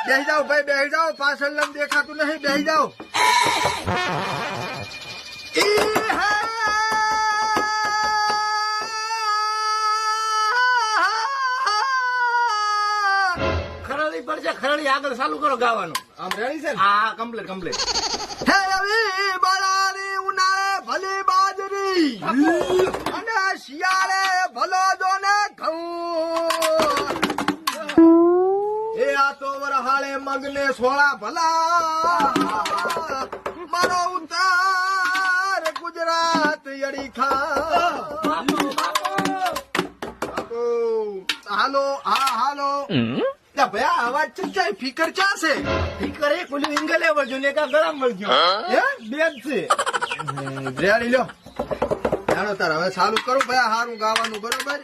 બેહી જાઓ ભાઈ, બેહી જાઓ. પાછળ લમ દેખાતું નહીં, બેહી જાઓ. ખરડી પડશે, ખરડી આગળ ચાલુ કરો ગાવાનું. આમ રેડી છે ને? હા, કમ્પ્લીટ કમ્પ્લીટ. હે રવિ બળારી ઉનાળે ભલી બાજરી અને શિયાળે ભલો જોને ઘઉં. એ આ તો વરહાળે મગને સોળા ભલા મારો ઉતાર ગુજરાત યડીખા. હાલો હા હાલો. ભયા અવાજ ચચાઈ ફિકર ચા છે? ફિકર એક પેલું ઇંગલે વળજો ને એકા ગળામ વળજો. બે જ છે. રેડી લ્યો. જાણો તાર હવે ચાલુ કરું ભયા, હારું ગાવાનું બરોબર.